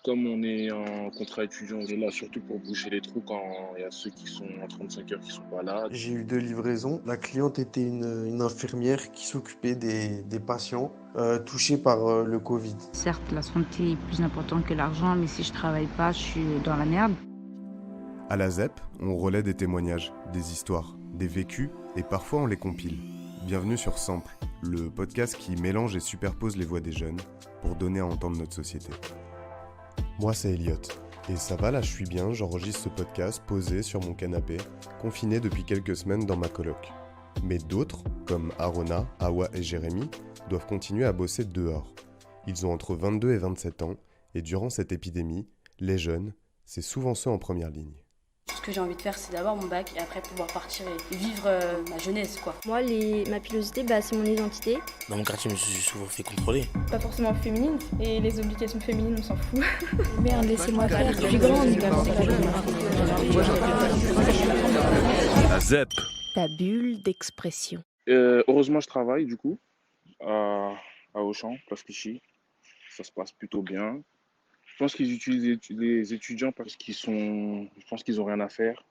comme on est en contrat étudiant, on est là surtout pour boucher les trous quand il y a ceux qui sont en 35 heures qui sont pas là. J'ai eu 2 livraisons. La cliente était une infirmière qui s'occupait des patients touchés par le Covid. Certes, la santé est plus importante que l'argent, mais si je travaille pas, je suis dans la merde. À la ZEP, on relaie des témoignages, des histoires, des vécus et parfois on les compile. Bienvenue sur Sample, le podcast qui mélange et superpose les voix des jeunes pour donner à entendre notre société. Moi c'est Elliot, et ça va là, je suis bien, j'enregistre ce podcast posé sur mon canapé, confiné depuis quelques semaines dans ma coloc. Mais d'autres, comme Arona, Awa et Jérémy, doivent continuer à bosser dehors. Ils ont entre 22 et 27 ans, et durant cette épidémie, les jeunes, c'est souvent ceux en première ligne. Ce que j'ai envie de faire, c'est d'avoir mon bac et après pouvoir partir et vivre ma jeunesse, quoi. Moi, ma pilosité, c'est mon identité. Dans mon quartier, je me suis souvent fait contrôler. Pas forcément féminine, et les obligations féminines, on s'en fout. Merde, laissez-moi faire, je suis grande. La ZEP. Ta bulle d'expression. Heureusement, je travaille du coup à Auchan, Place Clichy. Ça se passe plutôt bien. Je pense qu'ils utilisent les étudiants parce je pense qu'ils ont rien à faire.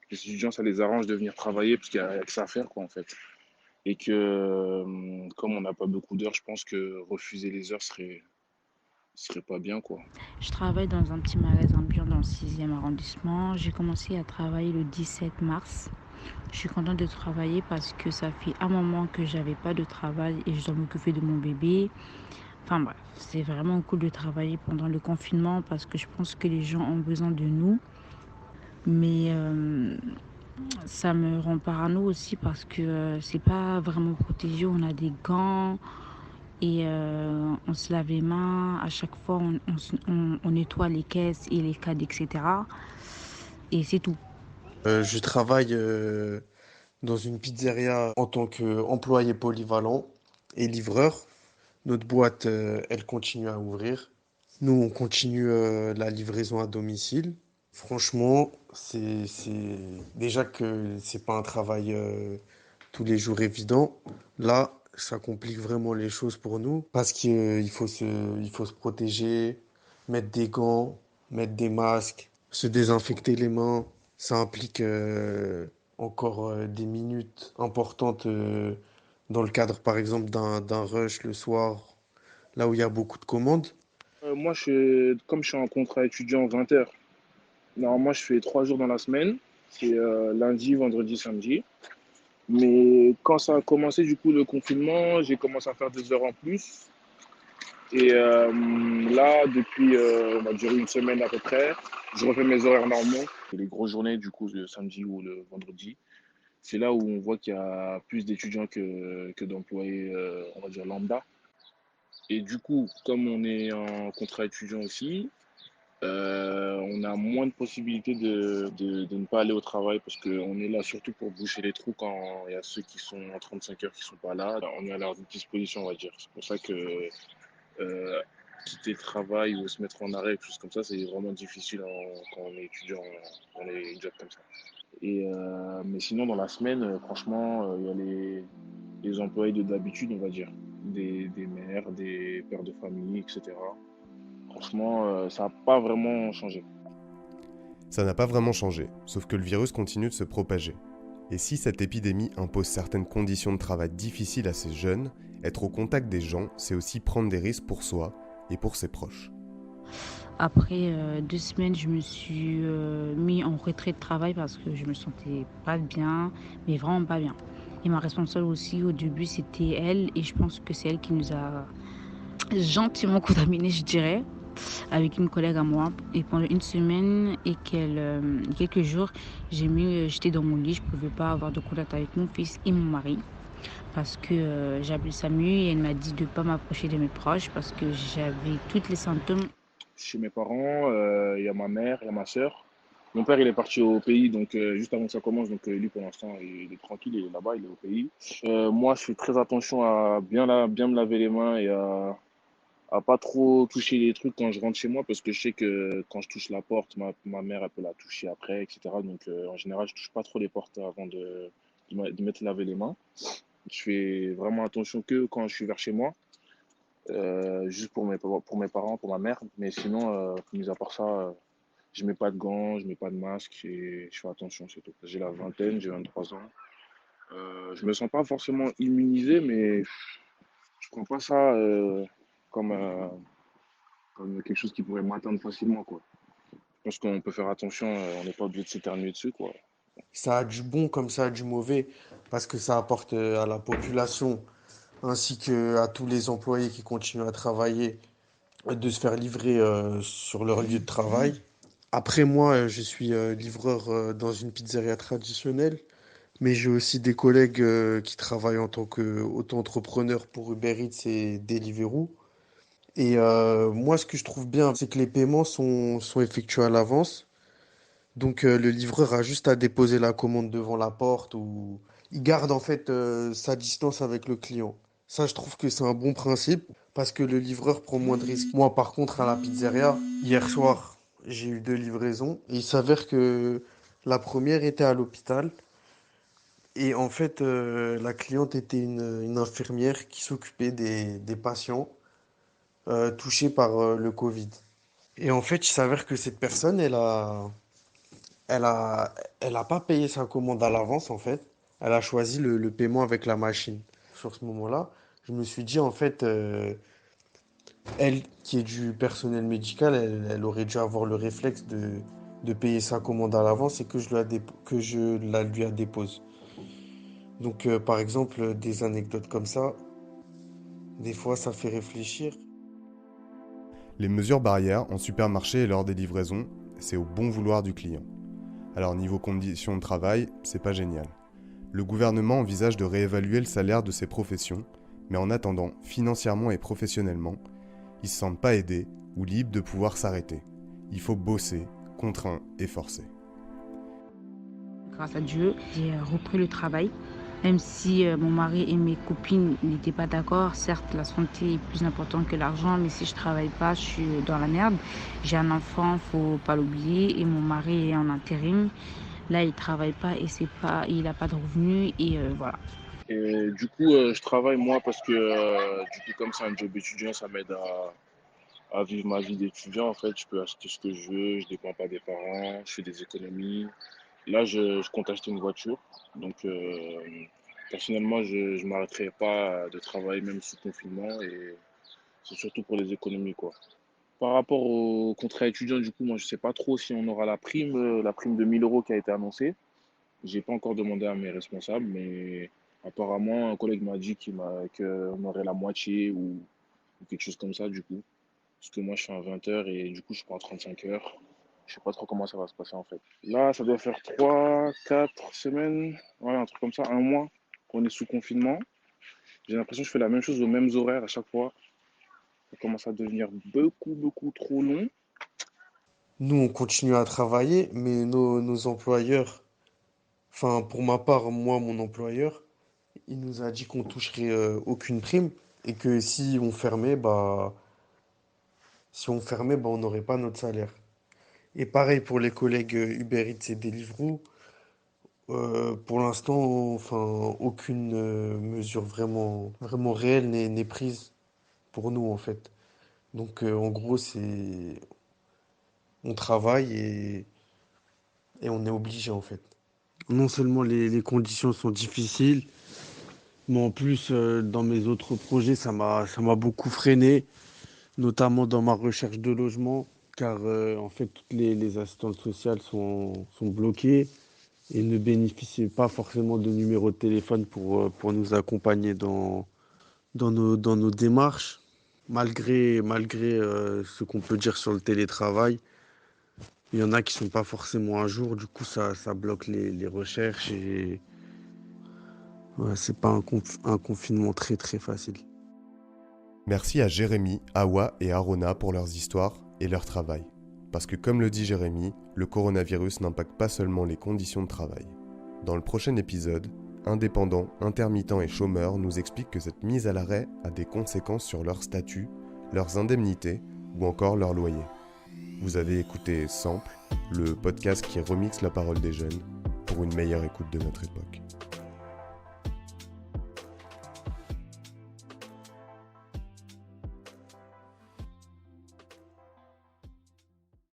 Les étudiants, ça les arrange de venir travailler parce qu'il y a que ça à faire, quoi, en fait. Et que, comme on n'a pas beaucoup d'heures, je pense que refuser les heures serait pas bien, quoi. Je travaille dans un petit magasin bio dans le 6e arrondissement. J'ai commencé à travailler le 17 mars. Je suis contente de travailler parce que ça fait un moment que j'avais pas de travail et je dois m'occuper de mon bébé. Enfin bref, c'est vraiment cool de travailler pendant le confinement parce que je pense que les gens ont besoin de nous. Mais ça me rend parano aussi parce que c'est pas vraiment protégé. On a des gants et on se lave les mains. À chaque fois, on nettoie les caisses et les cadres, etc. Et c'est tout. Je travaille dans une pizzeria en tant qu'employé polyvalent et livreur. Notre boîte, elle continue à ouvrir. Nous, on continue la livraison à domicile. Franchement, c'est déjà que c'est pas un travail tous les jours évident. Là, ça complique vraiment les choses pour nous parce qu'il faut se protéger, mettre des gants, mettre des masques, se désinfecter les mains. Ça implique encore des minutes importantes dans le cadre, par exemple, d'un rush le soir, là où il y a beaucoup de commandes. Moi, comme je suis en contrat étudiant 20 heures, normalement, je fais 3 jours dans la semaine. C'est lundi, vendredi, samedi. Mais quand ça a commencé, du coup, le confinement, j'ai commencé à faire 2 heures en plus. Et là, depuis, on va dire une semaine à peu près, je refais mes horaires normaux. Et les grosses journées, du coup, le samedi ou le vendredi, c'est là où on voit qu'il y a plus d'étudiants que d'employés, on va dire, lambda. Et du coup, comme on est en contrat étudiant aussi, on a moins de possibilités de ne pas aller au travail parce qu'on est là surtout pour boucher les trous quand il y a ceux qui sont en 35 heures qui sont pas là. On est à leur disposition, on va dire. C'est pour ça que euh, quitter le travail ou se mettre en arrêt, quelque chose comme ça, c'est vraiment difficile quand on est étudiant dans les jobs comme ça. Et, mais sinon, dans la semaine, franchement, il y a les employés de d'habitude, on va dire. Des mères, des pères de famille, etc. Franchement, ça n'a pas vraiment changé. Ça n'a pas vraiment changé, sauf que le virus continue de se propager. Et si cette épidémie impose certaines conditions de travail difficiles à ces jeunes, être au contact des gens, c'est aussi prendre des risques pour soi et pour ses proches. Après 2 semaines, je me suis mis en retrait de travail parce que je me sentais pas bien, mais vraiment pas bien. Et ma responsable aussi, au début, c'était elle. Et je pense que c'est elle qui nous a gentiment contaminés, je dirais, avec une collègue à moi. Et pendant une semaine et quelques jours, j'étais dans mon lit. Je pouvais pas avoir de contact avec mon fils et mon mari parce que j'ai appelé SAMU et elle m'a dit de ne pas m'approcher de mes proches parce que j'avais tous les symptômes. Chez mes parents, il y a ma mère, il y a ma sœur. Mon père, il est parti au pays, donc juste avant que ça commence. Donc lui, pour l'instant, il est tranquille, il est là-bas, il est au pays. Moi, je fais très attention à bien me laver les mains et à pas trop toucher les trucs quand je rentre chez moi, parce que je sais que quand je touche la porte, ma mère, elle peut la toucher après, etc. Donc en général, je touche pas trop les portes avant de m'être lavé les mains. Je fais vraiment attention que quand je suis vers chez moi. juste pour mes parents, pour ma mère. Mais sinon, mis à part ça, je mets pas de gants, je mets pas de masque et je fais attention, c'est tout. J'ai la vingtaine, j'ai 23 ans. Je me sens pas forcément immunisé, mais je prends pas ça comme, comme quelque chose qui pourrait m'atteindre facilement, quoi. Je pense qu'on peut faire attention, on n'est pas obligé de s'éternuer dessus, quoi. Ça a du bon comme ça a du mauvais, parce que ça apporte à la population ainsi qu'à tous les employés qui continuent à travailler de se faire livrer sur leur lieu de travail. Après, moi, je suis livreur dans une pizzeria traditionnelle, mais j'ai aussi des collègues qui travaillent en tant qu'auto-entrepreneurs pour Uber Eats et Deliveroo. Et moi, ce que je trouve bien, c'est que les paiements sont effectués à l'avance. Donc, le livreur a juste à déposer la commande devant la porte ou il garde en fait sa distance avec le client. Ça, je trouve que c'est un bon principe parce que le livreur prend moins de risques. Moi, par contre, à la pizzeria, hier soir, j'ai eu 2 livraisons et il s'avère que la première était à l'hôpital et en fait, la cliente était une infirmière qui s'occupait des patients touchés par le Covid. Et en fait, il s'avère que cette personne, elle a, elle a pas payé sa commande à l'avance, en fait. Elle a choisi le paiement avec la machine. Sur ce moment-là, je me suis dit, en fait, elle, qui est du personnel médical, elle aurait dû avoir le réflexe de payer sa commande à l'avance et que que je la lui dépose. Donc, par exemple, des anecdotes comme ça, des fois, ça fait réfléchir. Les mesures barrières en supermarché et lors des livraisons, c'est au bon vouloir du client. Alors niveau conditions de travail, c'est pas génial. Le gouvernement envisage de réévaluer le salaire de ces professions, mais en attendant, financièrement et professionnellement, ils se sentent pas aidés ou libres de pouvoir s'arrêter. Il faut bosser, contraint et forcé. Grâce à Dieu, j'ai repris le travail. Même si mon mari et mes copines n'étaient pas d'accord, certes la santé est plus importante que l'argent, mais si je travaille pas, je suis dans la merde. J'ai un enfant, faut pas l'oublier, et mon mari est en intérim. Là, il travaille pas et il a pas de revenus et voilà. Et du coup, je travaille moi parce que du coup, comme c'est un job étudiant, ça m'aide à vivre ma vie d'étudiant. En fait, je peux acheter ce que je veux, je dépends pas des parents, je fais des économies. Là, je compte acheter une voiture. Donc, personnellement, je m'arrêterai pas de travailler même sous confinement et c'est surtout pour les économies, quoi. Par rapport au contrat étudiant, du coup, moi, je sais pas trop si on aura la prime de 1 000 € qui a été annoncée. J'ai pas encore demandé à mes responsables, mais apparemment, un collègue m'a dit qu'on aurait la moitié ou quelque chose comme ça, du coup. Parce que moi, je fais un 20 heures et du coup, je prends 35 heures. Je sais pas trop comment ça va se passer, en fait. Là, ça doit faire 3, 4 semaines, ouais, un truc comme ça, un mois qu'on est sous confinement. J'ai l'impression que je fais la même chose aux mêmes horaires à chaque fois. Ça commence à devenir beaucoup, beaucoup trop long. Nous, on continue à travailler, mais nos employeurs, enfin, pour ma part, moi, mon employeur, il nous a dit qu'on toucherait aucune prime et que si on fermait, on n'aurait pas notre salaire. Et pareil pour les collègues Uber Eats et Deliveroo. Pour l'instant, enfin, aucune mesure vraiment, vraiment réelle n'est prise pour nous en fait. Donc en gros, on travaille et on est obligé en fait. Non seulement les conditions sont difficiles, mais en plus dans mes autres projets, ça m'a beaucoup freiné, notamment dans ma recherche de logement, car en fait toutes les assistantes sociales sont bloquées et ne bénéficient pas forcément de numéro de téléphone pour nous accompagner dans nos démarches. Malgré ce qu'on peut dire sur le télétravail, il y en a qui sont pas forcément à jour, du coup ça bloque les recherches et ouais, c'est pas un confinement très très facile. Merci à Jérémy, Awa et Arona pour leurs histoires et leur travail. Parce que comme le dit Jérémy, le coronavirus n'impacte pas seulement les conditions de travail. Dans le prochain épisode, indépendants, intermittents et chômeurs nous expliquent que cette mise à l'arrêt a des conséquences sur leur statut, leurs indemnités ou encore leur loyer. Vous avez écouté Sample, le podcast qui remixe la parole des jeunes pour une meilleure écoute de notre époque.